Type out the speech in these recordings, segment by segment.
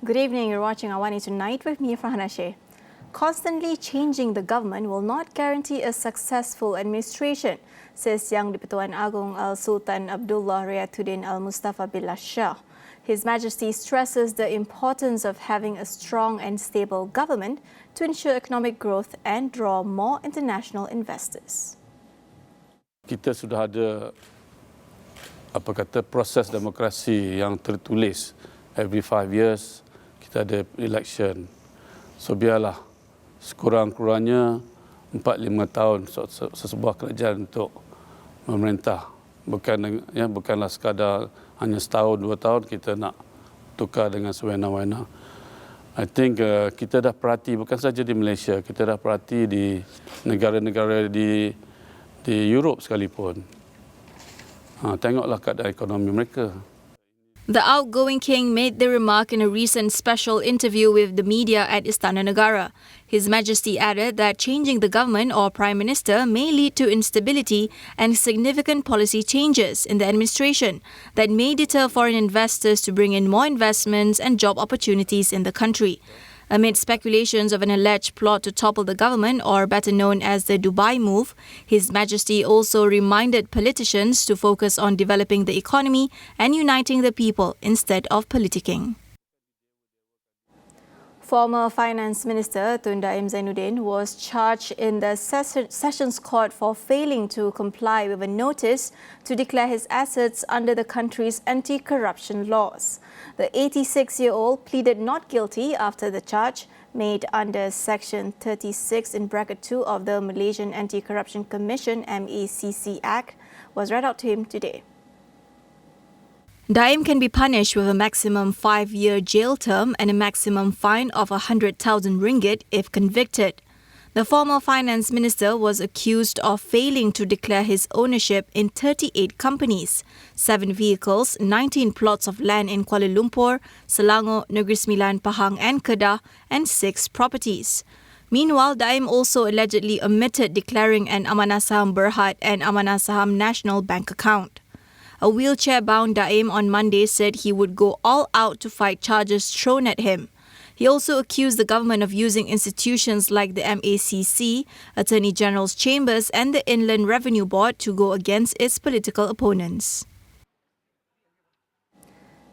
Good evening, you're watching AWANI Tonight with me, Farhana Sheh. Constantly changing the government will not guarantee a successful administration, says Yang di-Pertuan Agong Sultan Abdullah Riyatuddin Al-Mustafa Billah Shah. His Majesty stresses the importance of having a strong and stable government to ensure economic growth and draw more international investors. Kita sudah ada proses demokrasi yang tertulis. Every 5 years kita ada election. So biarlah sekurang-kurangnya 4-5 tahun sesebuah kerajaan untuk memerintah. Bukanlah sekadar hanya setahun 2 tahun kita nak tukar dengan sewena-wena. I think kita dah perhati bukan saja di Malaysia, kita dah perhati di negara-negara di Europe sekalipun. Tengoklah keadaan ekonomi mereka. The outgoing king made the remark in a recent special interview with the media at Istana Negara. His Majesty added that changing the government or Prime Minister may lead to instability and significant policy changes in the administration that may deter foreign investors to bring in more investments and job opportunities in the country. Amid speculations of an alleged plot to topple the government, or better known as the Dubai move, His Majesty also reminded politicians to focus on developing the economy and uniting the people instead of politicking. Former Finance Minister Tun Daim Zainuddin was charged in the Sessions Court for failing to comply with a notice to declare his assets under the country's anti-corruption laws. The 86-year-old pleaded not guilty after the charge, made under Section 36 in bracket 2 of the Malaysian Anti-Corruption Commission MACC Act, was read out to him today. Daim can be punished with a maximum 5-year jail term and a maximum fine of 100,000 ringgit if convicted. The former finance minister was accused of failing to declare his ownership in 38 companies, 7 vehicles, 19 plots of land in Kuala Lumpur, Selangor, Negeri Sembilan, Pahang and Kedah, and 6 properties. Meanwhile, Daim also allegedly omitted declaring an Amanah Saham Berhad and Amanah Saham Nasional bank account. A wheelchair-bound Daim on Monday said he would go all out to fight charges thrown at him. He also accused the government of using institutions like the MACC, Attorney General's Chambers and the Inland Revenue Board to go against its political opponents.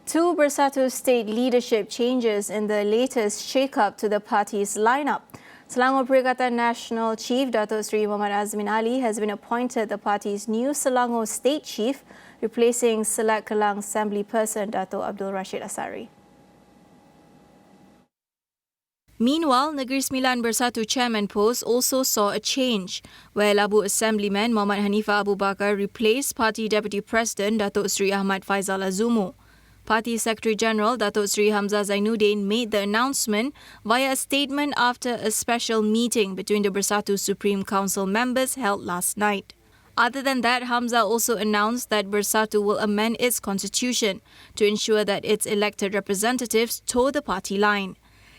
2 Bersatu state leadership changes in the latest shake-up to the party's lineup. Selangor Perikatan Nasional Chief Datuk Seri Muhammad Azmin Ali has been appointed the party's new Selangor State Chief, replacing Selak Kelang Assembly Person Datuk Abdul Rashid Asari. Meanwhile, Negeri Sembilan Bersatu Chairman post also saw a change, where Labu Assemblyman Muhammad Hanifah Abu Bakar replaced Party Deputy President Datuk Seri Ahmad Faizal Azumu. Party Secretary General Datuk Seri Hamzah Zainuddin made the announcement via a statement after a special meeting between the Bersatu Supreme Council members held last night. Other than that, Hamzah also announced that Bersatu will amend its constitution to ensure that its elected representatives toe the party line.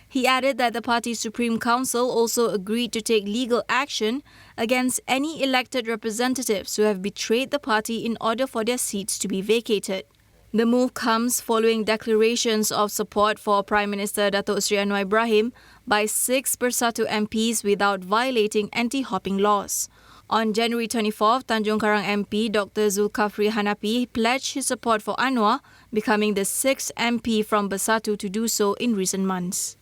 He added that the party's Supreme Council also agreed to take legal action against any elected representatives who have betrayed the party in order for their seats to be vacated. The move comes following declarations of support for Prime Minister Datuk Seri Anwar Ibrahim by 6 Bersatu MPs without violating anti-hopping laws. On January 24th, Tanjung Karang MP Dr. Zulkafli Hanapi pledged his support for Anwar, becoming the 6th MP from Bersatu to do so in recent months.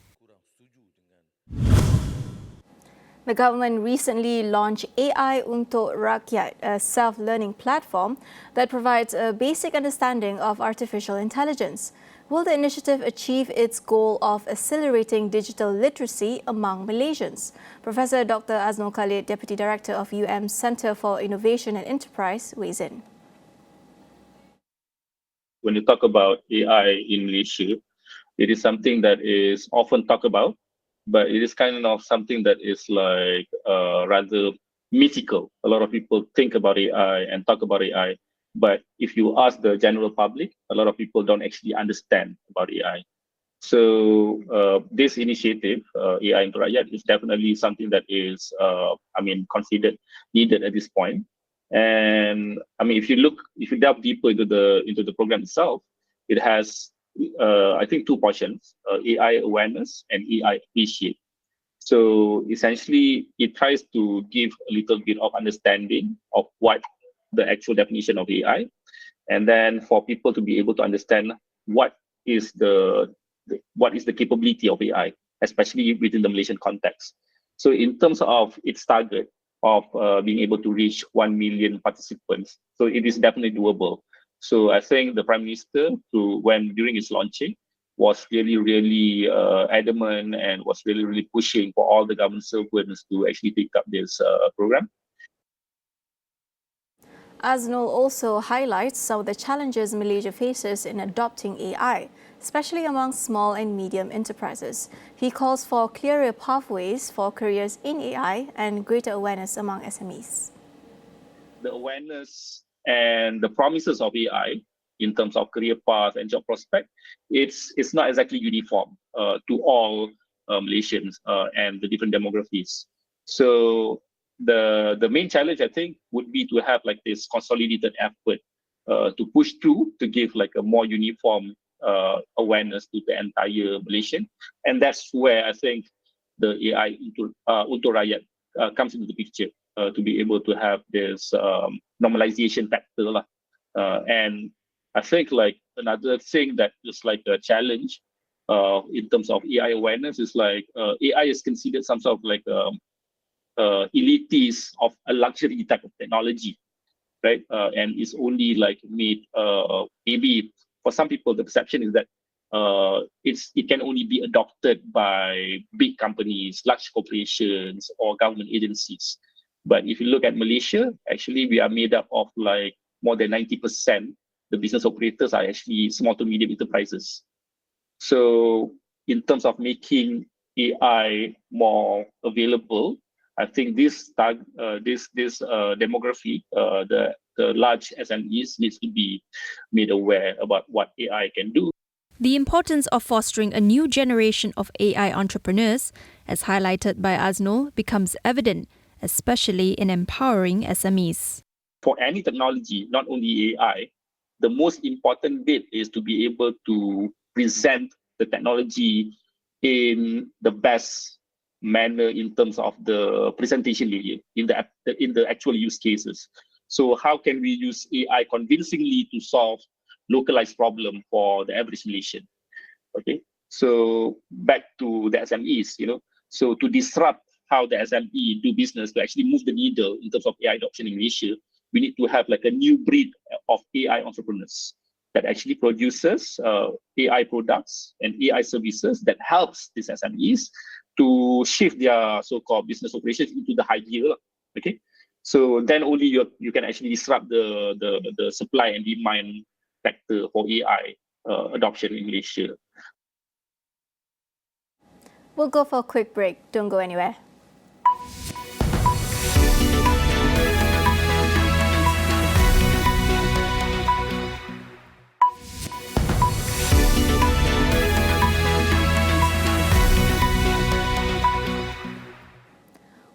The government recently launched AI Untuk Rakyat, a self-learning platform that provides a basic understanding of artificial intelligence. Will the initiative achieve its goal of accelerating digital literacy among Malaysians? Professor Dr. Aznul Khalid, Deputy Director of UM's Centre for Innovation and Enterprise, weighs in. When you talk about AI in Malaysia, it is something that is often talked about, but it is kind of something that is like rather mythical. A lot of people think about AI and talk about AI, but if you ask the general public, a lot of people don't actually understand about AI. So this initiative, AI Untuk Rakyat, is definitely something that is, considered needed at this point. And I mean, if you delve deeper into the program itself, it has I think, two portions: AI awareness and AI appreciate. So essentially, it tries to give a little bit of understanding of what the actual definition of AI, and then for people to be able to understand what is what is the capability of AI, especially within the Malaysian context. So in terms of its target of being able to reach 1 million participants, so it is definitely doable. So I think the Prime Minister, during his launching, was really adamant and was really pushing for all the government servants to actually take up this program. Aznul also highlights some of the challenges Malaysia faces in adopting AI, especially among small and medium enterprises. He calls for clearer pathways for careers in AI and greater awareness among SMEs. The awareness and the promises of AI in terms of career path and job prospect, it's not exactly uniform to all Malaysians and the different demographies. So the main challenge, I think, would be to have like this consolidated effort to push through to give like a more uniform awareness to the entire Malaysian, and that's where I think the AI Untuk Rakyat comes into the picture to be able to have this normalization factor lah. And I think like another thing that is like a challenge in terms of AI awareness is like AI is considered some sort of like elitist of a luxury type of technology, right? And it's only like made maybe for some people the perception is that it can only be adopted by big companies, large corporations, or government agencies. But if you look at Malaysia, actually we are made up of like more than 90%. The business operators are actually small to medium enterprises. So in terms of making AI more available, I think this demography, the large SMEs, needs to be made aware about what AI can do. The importance of fostering a new generation of AI entrepreneurs, as highlighted by Aznul, becomes evident, especially in empowering SMEs. For any technology, not only AI, the most important bit is to be able to present the technology in the best manner in terms of the presentation area, in the actual use cases. So how can we use AI convincingly to solve localized problem for the average Malaysian? Okay, so back to the SMEs, so to disrupt how the SME do business, to actually move the needle in terms of AI adoption in Malaysia, we need to have like a new breed of AI entrepreneurs that actually produces AI products and AI services that helps these SMEs to shift their so-called business operations into the high gear. Okay, so then only you can actually disrupt the supply and demand factor for AI adoption in Malaysia. We'll go for a quick break. Don't go anywhere.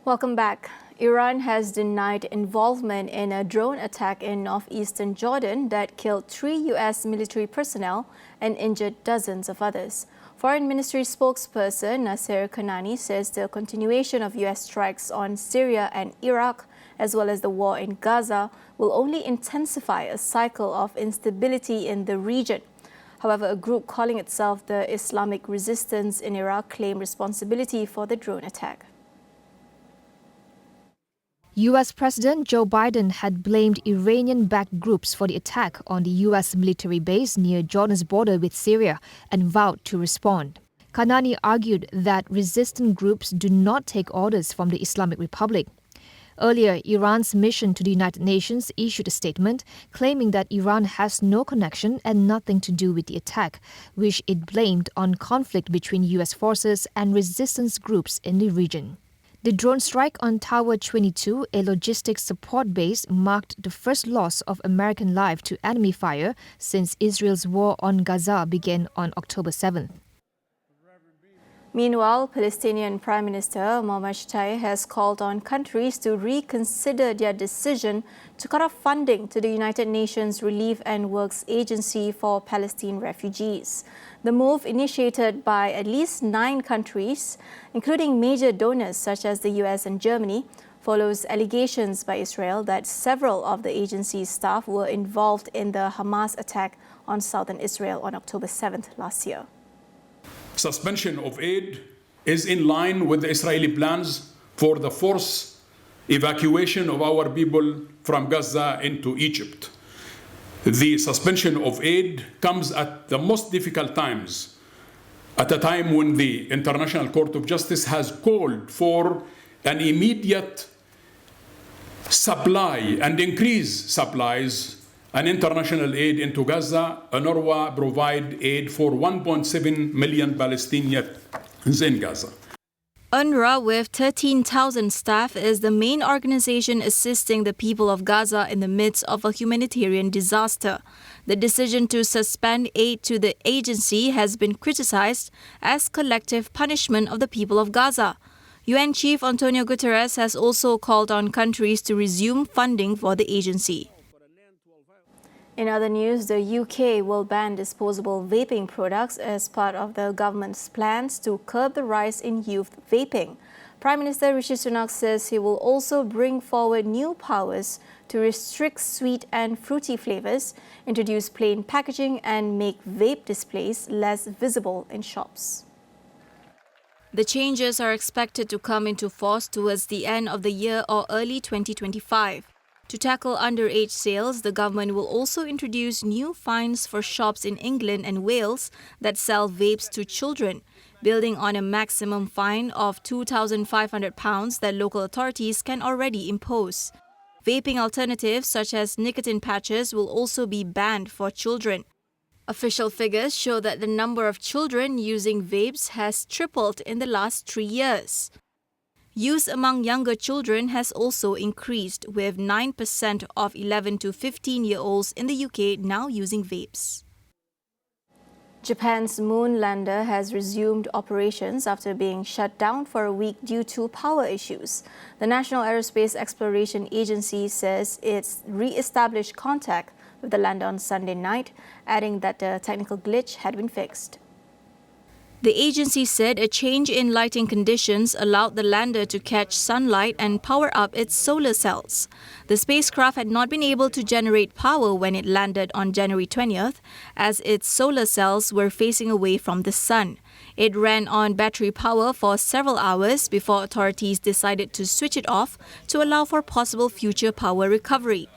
Welcome back. Iran has denied involvement in a drone attack in northeastern Jordan that killed 3 U.S. military personnel and injured dozens of others. Foreign Ministry spokesperson Nasser Kanani says the continuation of U.S. strikes on Syria and Iraq, as well as the war in Gaza, will only intensify a cycle of instability in the region. However, a group calling itself the Islamic Resistance in Iraq claimed responsibility for the drone attack. U.S. President Joe Biden had blamed Iranian-backed groups for the attack on the U.S. military base near Jordan's border with Syria and vowed to respond. Kanani argued that resistant groups do not take orders from the Islamic Republic. Earlier, Iran's mission to the United Nations issued a statement claiming that Iran has no connection and nothing to do with the attack, which it blamed on conflict between U.S. forces and resistance groups in the region. The drone strike on Tower 22, a logistics support base, marked the first loss of American life to enemy fire since Israel's war on Gaza began on October 7th. Meanwhile, Palestinian Prime Minister Mohammed Shtayyeh has called on countries to reconsider their decision to cut off funding to the United Nations Relief and Works Agency for Palestine refugees. The move, initiated by at least 9 countries, including major donors such as the US and Germany, follows allegations by Israel that several of the agency's staff were involved in the Hamas attack on southern Israel on October 7th last year. Suspension of aid is in line with the Israeli plans for the forced evacuation of our people from Gaza into Egypt. The suspension of aid comes at the most difficult times, at a time when the International Court of Justice has called for an immediate supply and increase supplies and international aid into Gaza. UNRWA provide aid for 1.7 million Palestinians in Gaza. UNRWA, with 13,000 staff, is the main organization assisting the people of Gaza in the midst of a humanitarian disaster. The decision to suspend aid to the agency has been criticized as collective punishment of the people of Gaza. UN Chief Antonio Guterres has also called on countries to resume funding for the agency. In other news, the UK will ban disposable vaping products as part of the government's plans to curb the rise in youth vaping. Prime Minister Rishi Sunak says he will also bring forward new powers to restrict sweet and fruity flavours, introduce plain packaging and make vape displays less visible in shops. The changes are expected to come into force towards the end of the year or early 2025. To tackle underage sales, the government will also introduce new fines for shops in England and Wales that sell vapes to children, building on a maximum fine of £2,500 that local authorities can already impose. Vaping alternatives such as nicotine patches will also be banned for children. Official figures show that the number of children using vapes has tripled in the last 3 years. Use among younger children has also increased, with 9% of 11 to 15-year-olds in the UK now using vapes. Japan's moon lander has resumed operations after being shut down for a week due to power issues. The National Aerospace Exploration Agency says it's re-established contact with the lander on Sunday night, adding that the technical glitch had been fixed. The agency said a change in lighting conditions allowed the lander to catch sunlight and power up its solar cells. The spacecraft had not been able to generate power when it landed on January 20th, as its solar cells were facing away from the sun. It ran on battery power for several hours before authorities decided to switch it off to allow for possible future power recovery.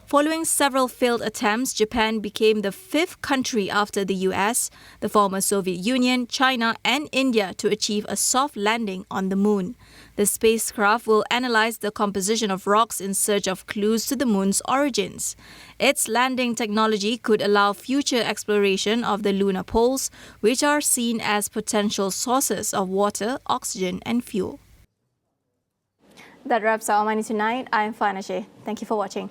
Following several failed attempts, Japan became the 5th country after the US, the former Soviet Union, China and India to achieve a soft landing on the moon. The spacecraft will analyze the composition of rocks in search of clues to the moon's origins. Its landing technology could allow future exploration of the lunar poles, which are seen as potential sources of water, oxygen and fuel. That wraps up AWANI tonight. I'm Fanashe. Thank you for watching.